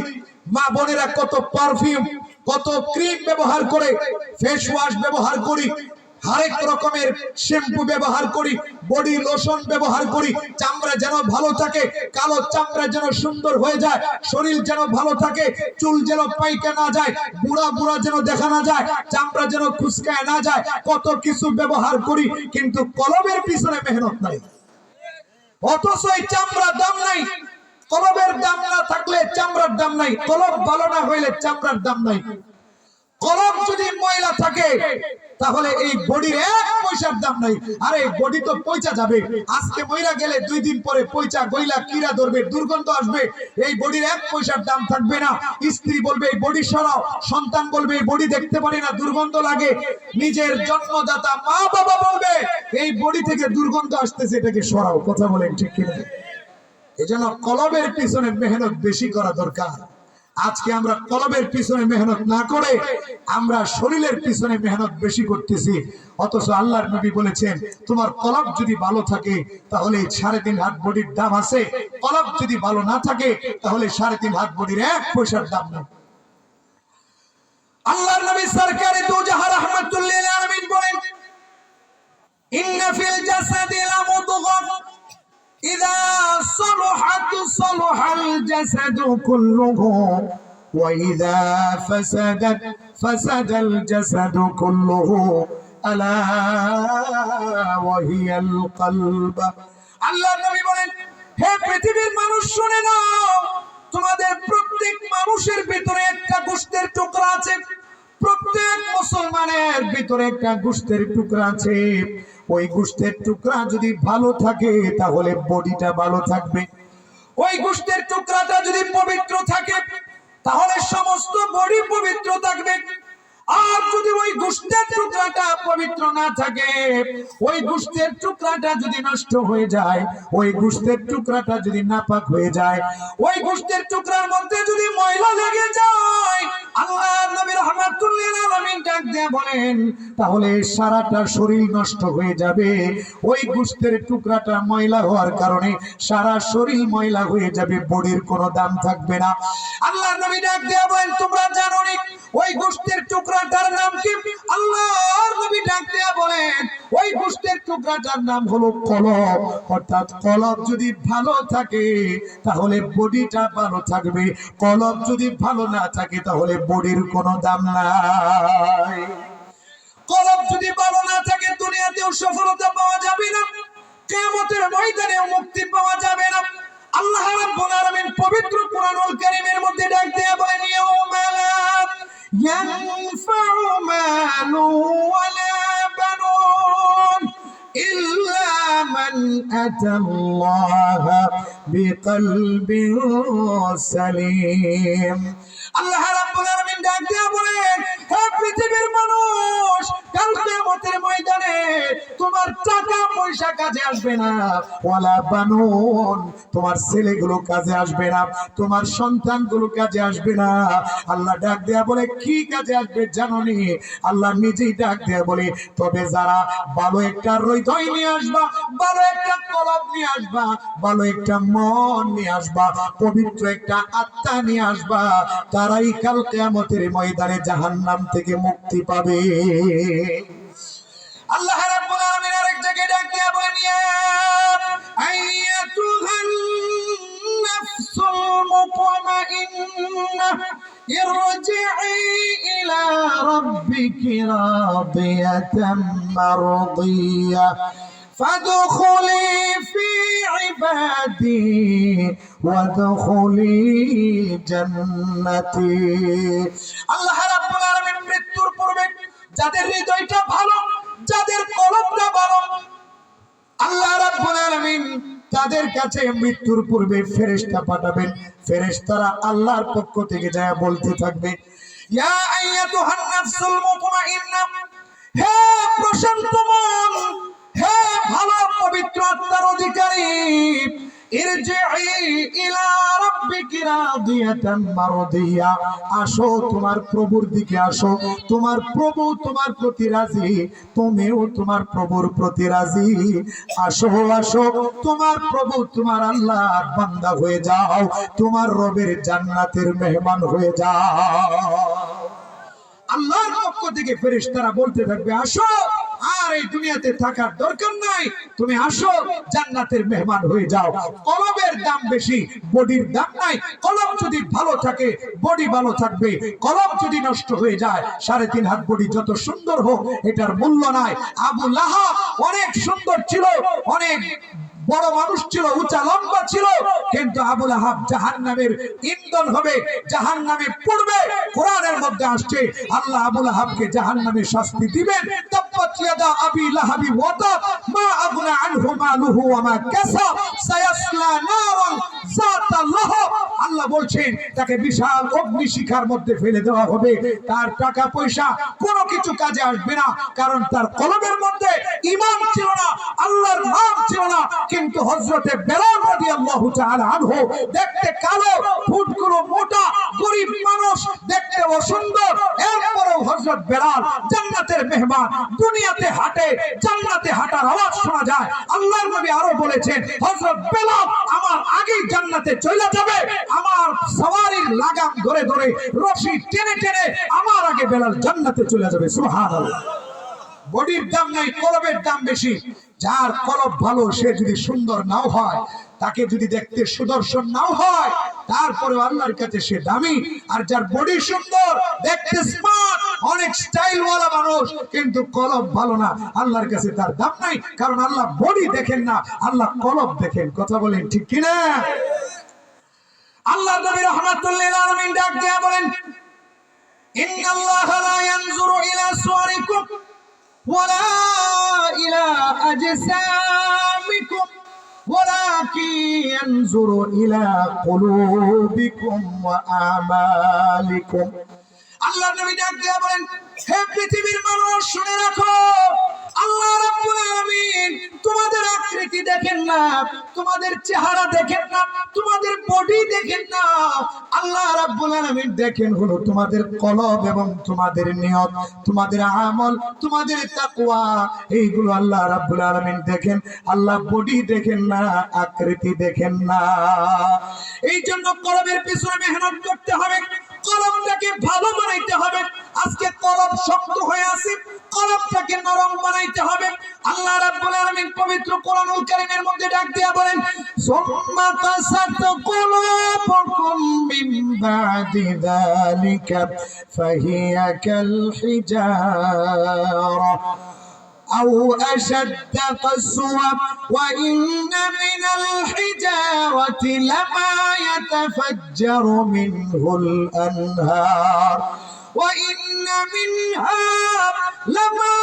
মা বোনেরা কত পারফিউম, কত ক্রিম ব্যবহার করে, ফেস ওয়াশ ব্যবহার করি, হরেক রকমের শ্যাম্পু ব্যবহার করি, বডি লোশন ব্যবহার করি, চামড়া যেন ভালো থাকে, কালো চামড়া যেন সুন্দর হয়ে যায়, শরীর যেন ভালো থাকে, চুল যেন পাইকে না যায়, বুড়া বুড়া যেন দেখা না যায়, চামড়া যেন খুসকায় না যায়, কত কিছু ব্যবহার করি, কিন্তু কলবের পিছনে মেহনত নাই। অথচ এই চামড়ার দাম নাই। কলবের দাম না থাকলে চামড়ার দাম নাই, কলব ভালো না হইলে চামড়ার দাম নাই। কলব যদি ময়লা থাকে তাহলে এই বডির 1 পয়সার দাম নাই। আরে বডি তো পয়সা যাবে, আজকে ময়লা গেলে 2 দিন পরে পয়সা গইলা কিরা ধরবে, দুর্গন্ধ আসবে, এই বডির 1 পয়সার দাম থাকবে না। স্ত্রী বলবে এই বডি সরাও, সন্তান বলবে এই বডি দেখতে পারি না, দুর্গন্ধ লাগে, নিজের জন্মদাতা মা বাবা বলবে এই বডি থেকে দুর্গন্ধ আসতেছে, এটাকে সরাও। কথা বলেন ঠিক কিনা? এজন্য কলবের পিছনে মেহনত বেশি করা দরকার। আজকে আমরা কলবের পিছনে মেহনত না করে আমরা শরীরের পিছনে মেহনত বেশি করতেছি। অথচ আল্লাহর নবী বলেছেন তোমার কলব যদি ভালো থাকে তাহলে 3.5 হাত বডির দাম আছে, কলব যদি ভালো না থাকে তাহলে 3.5 হাত বডির 1 পয়সার দাম নেই। আল্লাহর নবী সরকারে দু জাহান রাহমাতুল লিল আলামিন বলেন ইন্না ফিল জাসাদি লামুদগাহ إذا صلحت صلح الجسد كله وإذا فسدت فسد الجسد كله ألا وهي القلب। আল্লাহ নবী বলেন হে পৃথিবীর মানুষ শুনে নাও, তোমাদের প্রত্যেক মানুষের ভিতরে একটা গোশতের টুকরা আছে, প্রত্যেক মুসলমানের ভিতরে একটা গোশতের টুকরা আছে। ওই গোশতের টুকরা যদি ভালো থাকে তাহলে বডিটা ভালো থাকবে, ওই গোশতের টুকরাটা যদি পবিত্র থাকে তাহলে সমস্ত বডি পবিত্র থাকবে। আর যদি ওই গোশতের টুকরাটা পবিত্র না থাকে, ওই গোশতের টুকরাটা যদি নষ্ট হয়ে যায়, ওই গোশতের টুকরাটা যদি নাপাক হয়ে যায়, ওই গোশতের টুকরার মধ্যে যদি ময়লা লেগে যায়, আল্লাহর নবী রাহমাতুল লিল আলামিন ডাক দিয়ে বলেন তাহলে সারাটা শরীর নষ্ট হয়ে যাবে। ওই গোশতের টুকরাটা ময়লা হওয়ার কারণে সারা শরীর ময়লা হয়ে যাবে, বডির কোনো দাম থাকবে না। আল্লাহর নবী ডাক দিয়ে বলেন তোমরা জানো না ওই গোশতের টুকরাটার নাম কি? আল্লাহর নবী ডাক দিয়ে বলেন ওই গোশতের টুকরাটার নাম হলো কলব। অর্থাৎ কলব যদি ভালো থাকে তাহলে বডিটা ভালো থাকবে, কলব যদি ভালো না থাকে তাহলে বডির কোনো দাম নাই। কলব যদি ভালো না থাকে দুনিয়াতেও সফলতা পাওয়া যাবে না, কিয়ামতের ময়দানেও মুক্তি পাওয়া যাবে না। আল্লাহ রাব্বুল আলামিন পবিত্র কোরআনুল কারীমের মধ্যে ডাক দিয়ে বলেন ইয়াউমা লা ইয়ানফাউ মালু ওয়ালা বানুন ইল্লা মান আতাল্লাহা বিকলবিন সালিম। আল্লাহ রাব্বুল আলামিন ডাক দিয়ে বলেন হে পৃথিবীর মানুষ, কাল কিয়ামতের ময়দানে তোমার টাকা পয়সা কাজে আসবে না, ওয়ালা বানুন, তোমার ছেলেগুলো কাজে আসবে না, তোমার সন্তানগুলো কাজে আসবে না। আল্লাহ ডাক দেয়া বলে কি কাজে আসবে জানোনি? আল্লাহ নিজেই ডাক দেয়া বলে তবে যারা ভালো একটা হৃদয় নিয়ে আসবা, ভালো একটা কলব নিয়ে আসবা, ভালো একটা মন নিয়ে আসবা, পবিত্র একটা আত্মা নিয়ে আসবা, তারাই কাল কিয়ামতের ময়দানে জাহান্নাম থেকে মুক্তি পাবে। আল্লাহ রাব্বুল আলামিন আরেক জায়গায় ডাক দিয়ে বলেন ইয়া আইয়াতুহান নাফসুল মুতমাইন্নাহ ইরজিই ইলা রাব্বিকি রাদিয়াতাম মারদিয়া ফাদখুলি ফি ইবাদি ওয়াদখুলি জান্নাতি। আল্লাহ রাব্বুল আলামিন মৃত্যুর পূর্বে যাদের হৃদয়টা ভালো, যাদের কলবটা ভালো, আল্লাহ রাব্বুল আলামিন তাদের কাছে মৃত্যুর পূর্বে ফেরেশতা পাঠাবেন। ফেরেশতারা আল্লাহর পক্ষ থেকে যায় বলতে থাকবে ইয়া আইয়াতুহান নাফসুল মুতমাইন্নাহ, হে প্রশান্ত মন, হে ভালো পবিত্র আত্মার অধিকারী, ইরজিই ইলা রাব্বিকি রাদিয়াতাম মারদিয়া, আসো তোমার প্রভুর দিকে আসো, তোমার প্রভু তোমার প্রতি রাজি, তুমিও তোমার প্রভুর প্রতি রাজি, আসো আসো তোমার প্রভু তোমার আল্লাহর বান্দা হয়ে যাও, তোমার রবের জান্নাতের মেহমান হয়ে যাও। আল্লাহর পক্ষ থেকে ফেরেশতারা বলতে থাকবে আসো, আর এই দুনিয়াতে থাকার দরকার নাই, তুমি আসো জান্নাতের মেহমান হয়ে যাও। কলবের দাম বেশি, বডির দাম নাই। কলব যদি ভালো থাকে বডি ভালো থাকবে, কলব যদি নষ্ট হয়ে যায় 3.5 হাত বডি যত সুন্দর হোক এটার মূল্য নাই। আবু লাহাব অনেক সুন্দর ছিল, অনেক বড় মানুষ ছিল, উঁচা লম্বা ছিল, কিন্তু আবু লাহাব জাহান্নামের ইন্ধন হবে, জাহান্নামে পড়বে। কোরআনের মধ্যে আসছে আল্লাহ আবু লাহাবকে জাহান্নামে শাস্তি দিবেন। তাব্বাত ইয়াদা আবি লাহাবি ওয়া তাব মা আগনা আনহু মালুহু ওয়া মা কাসাব সায়াসলা নারান যাতা লাহাব। আল্লাহ বলছেন তাকে বিশাল অগ্নিশিখার মধ্যে ফেলে দেওয়া হবে, তার টাকা পয়সা কোনো কিছু কাজে আসবে না, কারণ তার কলবের মধ্যে ঈমান ছিল না, আল্লাহর নাম ছিল না। কিন্তু হযরতে বেলাল রাদিয়াল্লাহু তাআলা আনহু দেখতে কালো, ঠোঁটগুলো মোটা, গরীব মানুষ, দেখতে অসুন্দর, এরপরেও হযরত বেলাল জান্নাতের মেহমান, দুনিয়াতে হাঁটে, জান্নাতে হাঁটার আওয়াজ শোনা যায়। আল্লাহর নবী আরো বলেছেন হযরত বেলাল আমার আগেই জান্নাতে চলে যাবে, আমার সওয়ারির লাগাম ধরে ধরে রশি টেনে টেনে আমার আগে বেলাল জান্নাতে চলে যাবে। সুবহানাল্লাহ। বডির দাম নাই, কলবের দাম বেশি। যার কলব ভালো সে যদি সুন্দর নাও হয়, তাকে যদি দেখতে সুদর্শন নাও হয়, তারপরে আল্লাহর কাছে সে দামি। আর যার বডি সুন্দর, দেখতে স্মার্ট, অনেক স্টাইল ওয়ালা মানুষ, কিন্তু কলব ভালো না, আল্লাহর কাছে তার দাম নাই, কারণ আল্লাহ বডি দেখেন না, আল্লাহ কলব দেখেন। কথা বলেন ঠিক কিনা? আল্লাহ নবী রাহমাতুল লিল আলামিন ডাক দিয়া বলেন ইন্নাল্লাহা লা ইয়ানজুরু ইলা সুওয়ারিকুম ওয়ালা ইলা আজসামিকুম ওয়ালাকিন ইয়ানজুরু ইলা কুলুবিকুম ওয়া আমালিকুম। আল্লাহ নবী ডাক দিয়া বলেন হে পৃথিবীর মানুষ শুনে রাখো, আল্লাহ রাব্বুল আলামিন তোমাদের আকৃতি দেখেন না, তোমাদের চেহারা দেখেন না, তোমাদের বডি দেখেন না, আল্লাহ রাব্বুল আলামিন দেখেন হলো তোমাদের কলব এবং তোমাদের নিয়ত, তোমাদের আমল, তোমাদের তাকওয়া, এইগুলো আল্লাহ রাব্বুল আলামিন দেখেন। আল্লাহ বডি দেখেন না, আকৃতি দেখেন না। এই জন্য কলবের পিছনে মেহনত করতে হবে, কলবটাকে ভালো বানাইতে হবে। আজকে কলব শক্ত হয়ে আছে, কলবটাকে নরম বানাইতে হবে। আল্লাহ রাব্বুল আলামিন পবিত্র কোরআনুল কারীমের মধ্যে ডাক দিয়া বলেন সুম্মা কাসাত কুলুবুকুম মিন বাদি যালিকা ফাহিয়া কাল হিজারা أو أشد قسوة وإن من الحجارة لما يتفجر منه الأنهار وإن منها لما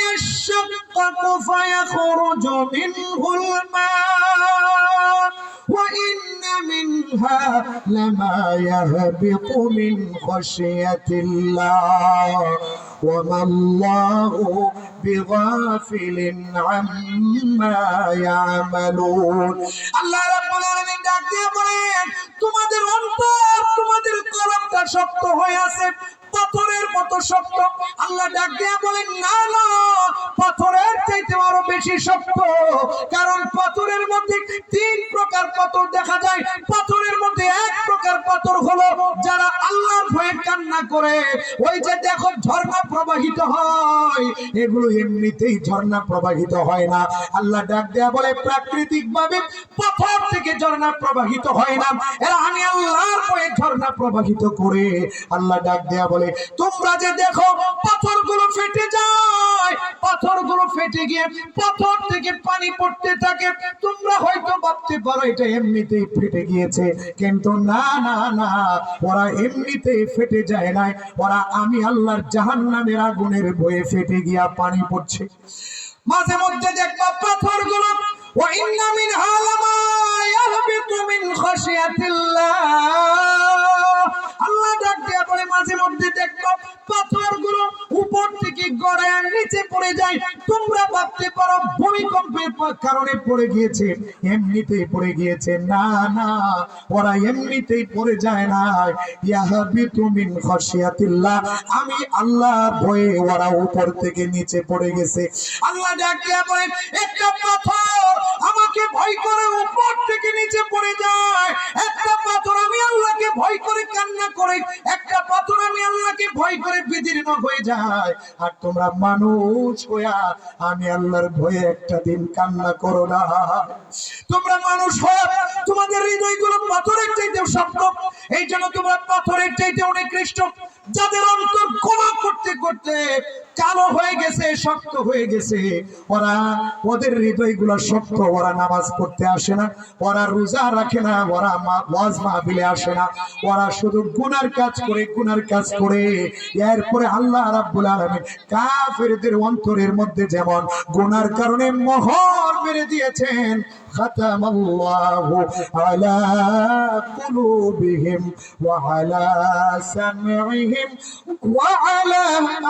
يشقق فيخرج منه الماء وإن منها لما يهبط من خشية الله ওয়া মাল্লাহু বিগাফিলিন আম্মা ইয়ামালুন। আল্লাহ রাব্বুল আলামিন ডাক দিয়ে বলেন, তোমাদের অন্তর, তোমাদের কলবটা শক্ত হয়ে আছে, পাথরের মতো শক্ত। আল্লাহ ডাক দিয়ে বলেন, না না, পাথরের চাইতে আরো বেশি শক্ত। কারণ পাথরের মধ্যে তিন প্রকার পাথর দেখা যায়। পাথরের মধ্যে এক প্রকার পাথর হলো যারা আল্লাহর ভয়ে কান্না করে। ওই যে দেখো ঝর্ণা প্রবাহিত হয়, এগুলো এমনিতেই ঝর্ণা প্রবাহিত হয় না। আল্লাহ ডাক দেয়া বলে, প্রাকৃতিক ভাবে পাথর থেকে ঝর্ণা প্রবাহিত হয় না, এরা আমি আল্লাহর ভয়ে ঝর্ণা প্রবাহিত করে। আল্লাহ ডাক দেয়া বলে, তোমরা যে দেখো পাথরগুলো ফেটে যায়, পাথরগুলো ফেটে গিয়ে পাথর থেকে পানি পড়তে থাকে, তোমরা হয়তো ভাবতে পারো এটা এমনিতেই ফেটে গিয়েছে, কিন্তু না না না, ওরা এমনিতেই ফেটে যায় না, ওরা আমি আল্লাহর জাহান্নামের আগুনের ভয়ে ফেটে গিয়া পানি পড়ছে। মাঝে মধ্যে দেখবা পাথরগুলো ওয়া ইন্না মিনহা লামা ইয়াহবিতু মিন খাশিয়াতিল্লাহ। আল্লাহ ডাক দিয়া বলে, মাঝে মধ্যে দেখবা পাথরগুলো উপর থেকে গড়ায় নিচে পড়ে যায়। তোমরা ভাবতে পারো ভূমিকম্পের কারণে পড়ে গিয়েছে, এমনিতেই পড়ে গিয়েছে। না না, ওরা এমনিতেই পড়ে যায় না, ইয়াহবিতু মিন খাশিয়াতিল্লাহ, আমি আল্লাহর ভয়ে ওরা উপর থেকে নিচে পড়ে গেছে। আল্লাহ ডাক দিয়া বলে, একটা পাথর আমাকে ভয় করে উপর থেকে নিচে পড়ে যায়, একটা পাথর আমি আল্লাহকে ভয় করে কান্না করে, একটা পাথর আমি আল্লাহকে ভয় করে বিদীর্ণ হয়ে যায়। আর তোমরা মানুষ হইয়া আমি আল্লাহর ভয়ে একটা দিন কান্না করো না। তোমরা মানুষ হইয়া তোমাদের হৃদয়গুলো পাথরের চাইতেও শক্ত, এই জন্য তোমরা পাথরের চাইতে অনেক নিকৃষ্ট। যাদের অন্তর গোনা করতে করতে কালো হয়ে গেছে, শক্ত হয়ে গেছে, ওরা ওদের হৃদয়গুলো শক্ত, ওরা নামাজ পড়তে আসে না, ওরা রোজা রাখে না, ওরা ওয়াজ মাহফিলে আসে না, ওরা শুধু গুনার কাজ করে, গুনার কাজ করে। এরপরে আল্লাহ রাব্বুল আলামিন কাফেরদের অন্তরের মধ্যে যেমন গুনার কারণে মোহর মেরে দিয়েছেন, খাতামাল্লাহু আলা কুলুবিহিম ওয়া আলা সামঈহিম ওয়া আলা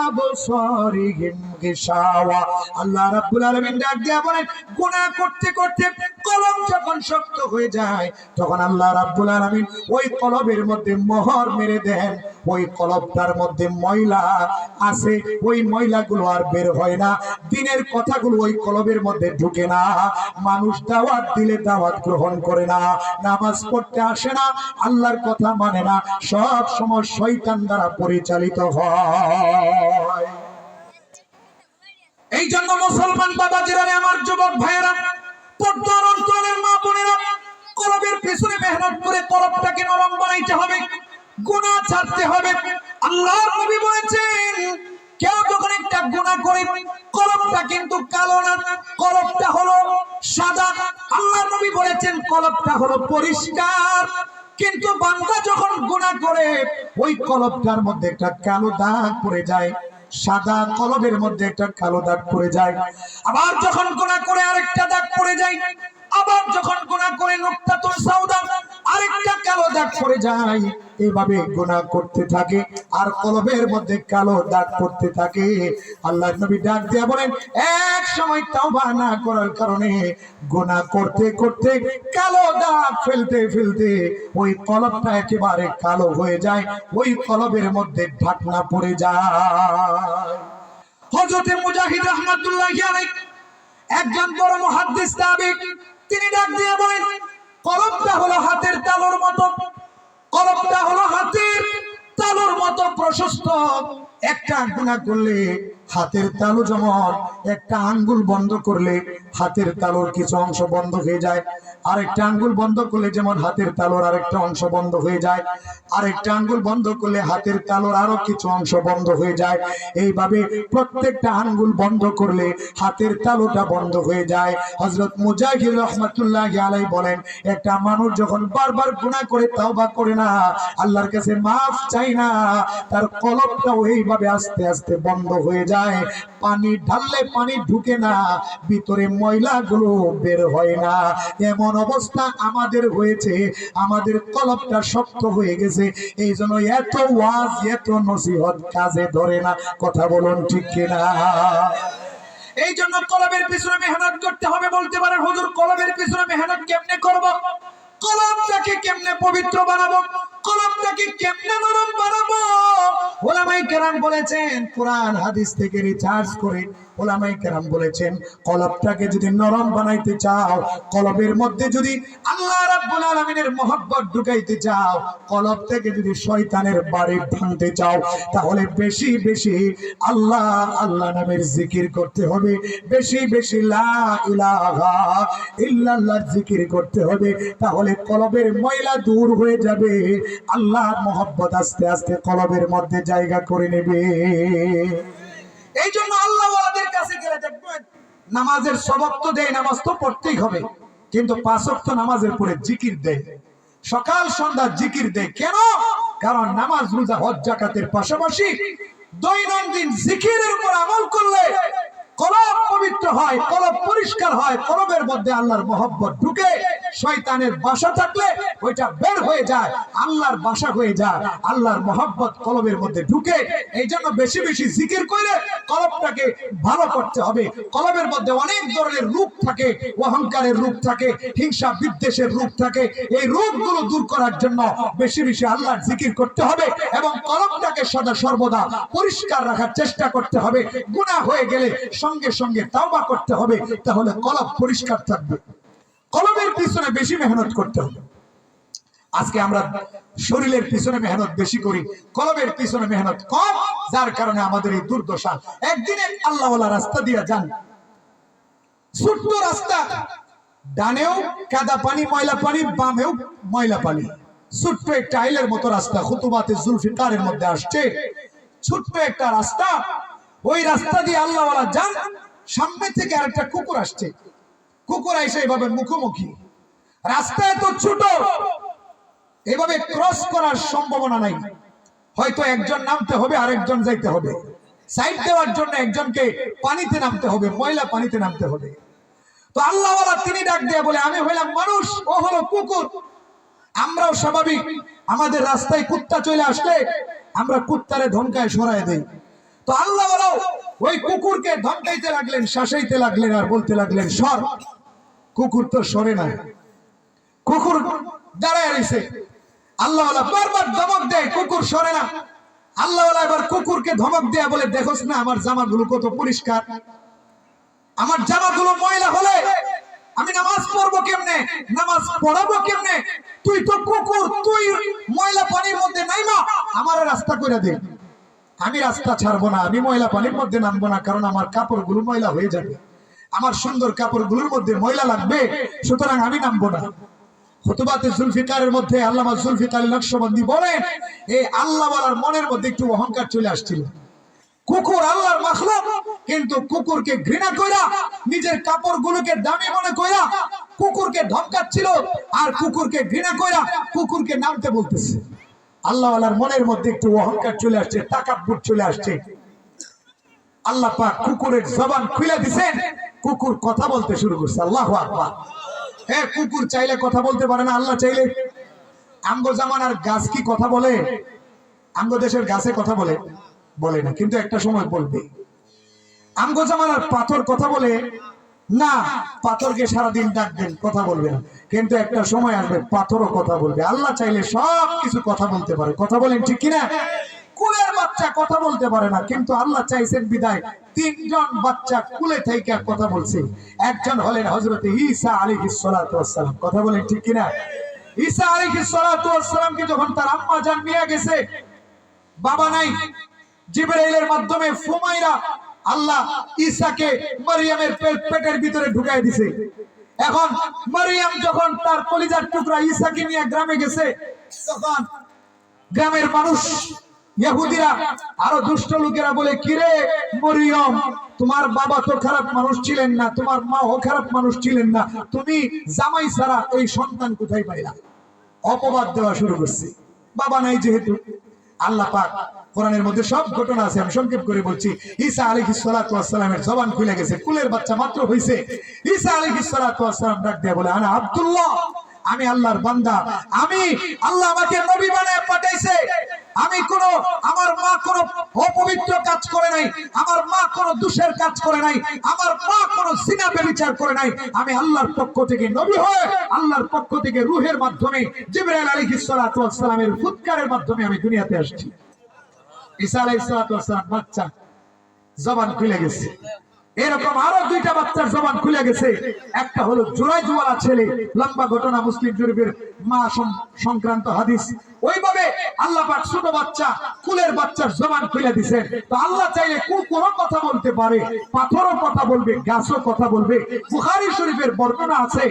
আবসারিহিম গিশাওয়া। আল্লাহ রাব্বুল আলামিন ডাক দিয়া বলেন, গুনাহ করতে করতে কলম যখন শক্ত হয়ে যায়, তখন আল্লাহ রাব্বুল আলামিন ওই কলবের মধ্যে মোহর মেরে দেন। ওই কলবটার মধ্যে ময়লা আছে, ওই ময়লাগুলো আর বের হয় না, দিনের কথাগুলো ওই কলবের মধ্যে ঢুকে না, মানুষ দাওয়াত দিলে দাওয়াত গ্রহণ করে না, নামাজ পড়তে আসে না, আল্লাহর কথা মানে না, সব সময় শয়তান দ্বারা পরিচালিত হয়। এই জন্য মুসলমান বাবাজিরা, আমার যুবক ভাইয়েরা, পর্দার অন্তরের মা বোনেরা, কলবের পিছনে মেহনত করে কলবটাকে নরম বানাইতে হবে, গুনাহ ছাড়তে হবে। আল্লাহর নবী বলেছেন, কেউ যখন একটা গুনাহ করে, কলবটা কিন্তু কালো না, কলবটা হলো সাদা। আল্লাহর নবী বলেছেন কলবটা হলো পরিষ্কার। কিন্তু বান্দা যখন গুনাহ করে, ওই কলবটার মধ্যে একটা কালো দাগ পড়ে যায়, সাদা কলবের মধ্যে একটা কালো দাগ পড়ে যায়। আবার যখন গুনাহ করে আরেকটা দাগ পড়ে যায়, আবার যখন গুনাহ করে নুকতাতুল সাউদা, আরেকটা কালো দাগ পড়ে যায়। এইভাবে গুনাহ করতে থাকে আর কলবের মধ্যে কালো দাগ পড়তে থাকে। আল্লাহর নবী ডাক দিয়া বলেন, এক সময় তওবা না করার কারণে গুনাহ করতে করতে কালো দাগ ফেলতে ফেলতে ওই কলবটা একেবারে কালো হয়ে যায়, ওই কলবের মধ্যে ঢাকনা পড়ে যায়। হযরত মুজাহিদ রাহমাতুল্লাহি আলাইহি একজন বড় মুহাদ্দিস তাবিঈ, তিনি ডাক দিয়ে বলেন, কলবটা হলো হাতের তালুর মতো, কলবটা হলো হাতের তালুর মতো প্রশস্ত। একটা গুনাহ করলে হাতের তালু যেমন একটা আঙ্গুল বন্ধ করলে হাতের তালুর কিছু অংশ বন্ধ হয়ে যায়, আরেকটা আঙ্গুল বন্ধ করলে যেমন হাতের তালুর আরেকটা অংশ বন্ধ হয়ে যায়, আরেকটা আঙ্গুল বন্ধ করলে হাতের তালুর আরো কিছু অংশ বন্ধ হয়ে যায়। এইভাবে প্রত্যেকটা আঙ্গুল বন্ধ করলে হাতের তালুটা বন্ধ হয়ে যায়। হযরত মুজাহিদ রাহমাতুল্লাহি আলাইহি বলেন, একটা মানুষ যখন বারবার গুনাহ করে তওবা করে না, আল্লাহর কাছে মাফ চায় না, তার কলবটাও এইভাবে আস্তে আস্তে বন্ধ হয়ে যায়। যায়, পানি ঢাললে পানি ঢুকে না, ভিতরে ময়লাগুলো বের হয় না। এমন অবস্থা আমাদের হয়েছে, আমাদের কলবটা শক্ত হয়ে গেছে, এই জন্য এত ওয়াজ এত নসিহত কাজে ধরে না। কথা বলুন ঠিক কিনা? এই জন্য কলবের পিছনে মেহনত করতে হবে। বলতে পারেন হুজুর কলবের পিছনে মেহনত কেমনে করব? কলবটাকে কেমনে পবিত্র বানাবো, কলবটাকে কেমনে নরম বানাবো? ওলামায়ে কেরাম বলেছেন, কোরআন হাদিস থেকে রিসার্চ করে ওলামায়ে কেরাম বলেছেন, কলবটাকে যদি নরম বানাইতে চাও, কলবের মধ্যে যদি আল্লাহ রাব্বুল আলামিনের মহব্বত ঢুকাইতে চাও, কলব থেকে যদি শয়তানের বাড়ি ভাঙতে চাও, তাহলে বেশি বেশি আল্লাহ আল্লাহ নামের জিকির করতে হবে, বেশি বেশি লা ইলাহা ইল্লাল্লাহ জিকির করতে হবে। তাহলে কলবের ময়লা দূর হয়ে যাবে, আল্লাহর মহব্বত আস্তে আস্তে কলবের মধ্যে জায়গা করে নেবে। এই জন্য আল্লাহ ওয়ালাদের কাছে গেলে দেখবেন নামাজের সবক তো দেয়, নামাজ তো পড়তেই হবে, কিন্তু 5 ওয়াক্ত নামাজের পরে জিকির দেয়, সকাল সন্ধ্যা জিকির দেয়। কেন? কারণ নামাজ রোজা হজ যাকাতের পাশাপাশি দৈনন্দিন জিকিরের উপর আমল করলে কলব পবিত্র হয়, কলব পরিষ্কার হয়, কলবের মধ্যে আল্লাহর মহব্বত ঢুকে, শয়তানের বাসা থাকলে ওইটা বের হয়ে যায়, আল্লাহর বাসা হয়ে যায়, আল্লাহর মহব্বত কলবের মধ্যে ঢুকে। এই জন্য বেশি বেশি জিকির করে কলবটাকে ভালো করতে হবে। কলবের মধ্যে অনেক ধরনের রূপ থাকে, অহংকারের রূপ থাকে, হিংসা বিদ্বেষের রূপ থাকে। এই রূপগুলো দূর করার জন্য বেশি বেশি আল্লাহর জিকির করতে হবে এবং কলবটাকে সদা সর্বদা পরিষ্কার রাখার চেষ্টা করতে হবে। গুনাহ হয়ে গেলে সঙ্গে সঙ্গে তাওবা করতে হবে, তাহলে কলব পরিষ্কার থাকবে। কলবের পিছনে বেশি মেহনত করতে হবে। আজকে আমরা শরীরের পিছনে মেহনত বেশি করি, কলবের পিছনে মেহনত কম, যার কারণে আমাদের এই দুর্দশা। একদিনে আল্লাহওয়ালা রাস্তা দিয়ে যান, ছোট্ট রাস্তা, ডানেও কাদা পানি ময়লা পানি, বামেও ময়লা পানি, ছোট্ট একটা আইলের মতো রাস্তা, খুতুবাতে জুলফিকারের মধ্যে আসছে, ছোট্ট একটা রাস্তা। ওই রাস্তা দিয়ে আল্লাহওয়ালা যান, সামনে থেকে আরেকটা কুকুর আসছে, কুকুর এসে এভাবে মুখোমুখি, রাস্তা এত ছোট, এভাবে ক্রস করার সম্ভাবনা নাই, হয়তো একজন নামতে হবে আরেকজন যাইতে হবে, সাইড দেওয়ার জন্য একজনকে পানিতে নামতে হবে, ময়লা পানিতে নামতে হবে। তো আল্লাহওয়ালা তিনি ডাক দিয়ে বলে, আমি হইলাম মানুষ, ও হলো কুকুর। আমরাও স্বাভাবিক, আমাদের রাস্তায় কুত্তা চলে আসলে আমরা কুত্তারে ধমকায় সরায় দেই। তো আল্লাহওয়ালাও ওই কুকুরকে ধমকাইতে লাগলেন, শাসাইতে লাগলেন, আর বলতে লাগলেন সর। কুকুর তো সরে না, কুকুর দাঁড়ায় রয়েছে। আল্লাহওয়ালা বারবার ধমক দেয়, কুকুর সরে না। আল্লাহওয়ালা এবার কুকুরকে ধমক দেয়া বলে, দেখোস না আমার জামাগুলো কত পরিষ্কার, আমার জামাগুলো ময়লা হলে আমি নামাজ পড়বো কেমনে, নামাজ পড়াবো কেমনে? তুই তো কুকুর, তুই ময়লা পানির মধ্যে নাইমা, আমার রাস্তা করে দে। আমি রাস্তা ছাড়বো না, আমি ময়লা পানির মধ্যে নামবো না, কারণ আমার কাপড়গুলো ময়লা হয়ে যাবে, আমার সুন্দর কাপড়গুলোর মধ্যে ময়লা লাগবে, সুতরাং আমি নামবো না। খুতুবাতে জুলফিকারের মধ্যে আল্লামা জুলফিকার নকশবন্দি বলেন, এই আল্লাহওয়ালার মনের মধ্যে একটু অহংকার চলে আসছিল। কুকুর আল্লাহর মাখলুক, কিন্তু কুকুরকে ঘৃণা কইরা, নিজের কাপড়গুলোকে দামি মনে কইরা কুকুরকে ধমকাচ্ছিল, আর কুকুরকে ঘৃণা কইরা কুকুরকে নামতে বলতেছে। আল্লাহওয়ালার মনের মধ্যে একটু অহংকার চলে আসছে, তাকাব্বুর চলে আসছে। আল্লাহ পাক কুকুরের জবান খুলে দিয়েছেন, কুকুর কথা বলতে শুরু করছে। আল্লাহু আকবার। হ্যাঁ, কুকুর চাইলে কথা বলতে পারে না, আল্লাহ চাইলে। আমগো জামানার গাছ কি কথা বলে? আমগো দেশের গাছে কথা বলে? বলে না, কিন্তু একটা সময় বলবে। আমগো জামানার পাথর কথা বলে না, পাথরকে সারাদিন ডাকবেন, কথা বলবে না, কিন্তু একটা সময় আসবে পাথরও কথা বলবে। আল্লাহ চাইলে সব কিছু কথা বলতে পারে, কথা বলেন ঠিক কিনা? কুলের বাচ্চা কথা বলতে পারে না, কিন্তু আল্লাহ চাইছেন বিদায় 3 জন বাচ্চা কুলে থেকে কথা বলছে। একজন হলেন হযরত ঈসা আলাইহিস সালাতু ওয়াস সালাম, কথা বলেন ঠিক কিনা? ঈসা আলাইহিস সালাতু ওয়াস সালামকে যখন তার আম্মা জান নিয়ে গেছে, বাবা নাই, জিবরাইলের মাধ্যমে ফুমাইরা আল্লাহ ঈসাকে মারিয়ামের পেটের ভিতরে ঢুকায় দিয়েছে। এখন মারিয়াম যখন তার কলিজার টুকরা ঈসাকে নিয়ে গ্রামে গেছে, তখন গ্রামের মানুষ ইহুদিরা আরো দুষ্ট লোকেরা বলে, কিরে মরিয়ম, তোমার বাবা তো খারাপ মানুষ ছিলেন না, তোমার মাও খারাপ মানুষ ছিলেন না, তুমি জামাই ছাড়া এই সন্তান কোথায় পাইলা? অপবাদ দেওয়া শুরু করছে। বাবা নাই যেহেতু, আল্লাহ পাক কোরআনের মধ্যে সব ঘটনা আছে, আমি সংক্ষেপ করে বলছি। ঈসা আলাইহিস সালাতু ওয়াস সালামের জবান খুলে গেছে, কুলের বাচ্চা মাত্র হইছে। ঈসা আলাইহিস সালাতু ওয়াস সালাম ডাক দিয়ে বলে, আনা আব্দুল্লাহ, আমি আল্লাহর বান্দা, আমি আল্লাহ আমাকে নবী বানায় পাঠাইছে। আমি আমার মা কোনো অপবিত্র কাজ করে নাই, আমার মা কোনো দোষের কাজ করে নাই, আমার মা কোনো জিনা ব্যভিচার করে নাই। আমি আল্লাহর পক্ষ থেকে নবী হয়ে, আল্লাহর পক্ষ থেকে রূহের মাধ্যমে, জিবরাইল আলাইহিস সালাতু ওয়াস সালামের ফুৎকারের মাধ্যমে আমি দুনিয়াতে আসছি। ঈসা আলাইহিস সালাতু ওয়াস সালাম বাচ্চা, জবান খুলে গেছে। এরকম আরো দুইটা বাচ্চার জবান খুলে গেছে। একটা হলো জুরাইজওয়ালা ছেলে, লম্বা ঘটনা, মুসলিম শরীফের মা সংক্রান্ত হাদিস। ওইভাবে আল্লাহ পাক ছোট বাচ্চা, কুলের বাচ্চার জবান খুলে দিয়েছেন। তো আল্লাহ চাইলে কোনো কথা বলতে পারে, পাথরও কথা বলবে, গাছও কথা বলবে। বুখারী শরীফের বর্ণনা আছে,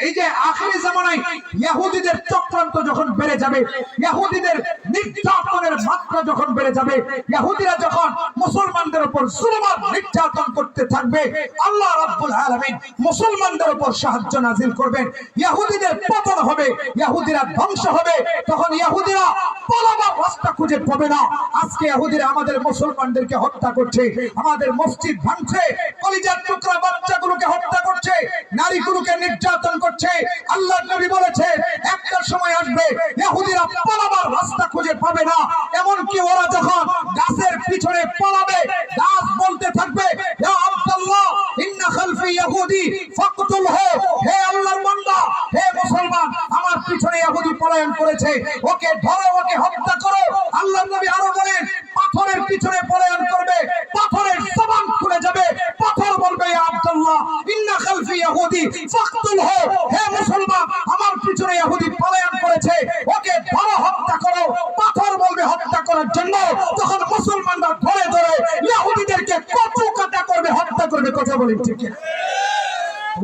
এই যে আখিরি জামানায় ইহুদিদের চক্রান্ত যখন বেড়ে যাবে, ইহুদিদের নির্যাতনের মাত্রা যখন বেড়ে যাবে, ইহুদিরা যখন মুসলমানদের উপর জুলুম আর নির্যাতন করতে থাকবে, আল্লাহ রাব্বুল আলামিন মুসলমানদের উপর সাহায্য নাজিল করবেন। ইহুদিদের পতন হবে, ইহুদিরা ধ্বংস হবে। তখন ইহুদিরা পালাবার রাস্তা খুঁজে পাবে না। আজকে ইহুদিরা আমাদের মুসলমানদেরকে হত্যা করছে, আমাদের মসজিদ ভাঙছে, কলিজার টুকরা বাচ্চাগুলোকে হত্যা করছে, নারীগুলোকে নির্যাতন করছে। আল্লাহর নবী বলেছে একটা সময় আসবে ইহুদিরা পালাবার রাস্তা খুঁজে পাবে না। এমন কি ওরা যখন গাছের পিছনে পালাবে, গাছ বলতে থাকবে, ইয়া আব্দুল্লাহ ইন্না খালফি ইহুদি ফাকতুলহু, হে আল্লাহর বান্দা, হে মুসলমান, আমার পিছনে ইহুদি পলায়ন করেছে, ওকে ধরো, ওকে হত্যা করো। আল্লাহর নবী আরো বলেন, পাথরের পিছনে পলায়ন করবে, পাথরের জবান খুলে যাবে, পাথর বলবে, ইয়া আব্দুল্লাহ ইন্না খালফি ইহুদি ফাকতুলহু, হে মুসলমান, আমার পিছনে ইহুদি পলায়ন করেছে, ওকে ধরো, হত্যা করো। পাথর বলবে হত্যা করার জন্য। তখন মুসলমানরা ধরে ধরে ইহুদিদেরকে কচু কাটা করবে, হত্যা করবে। কথা বলেন ঠিক না?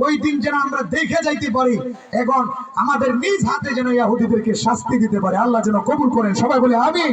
ওই দিন যেন আমরা দেখে যাইতে পারি এবং আমাদের নিজ হাতে যেন ইহুদিদেরকে শাস্তি দিতে পারে। আল্লাহ যেন কবুল করেন। সবাই বলে আমিন।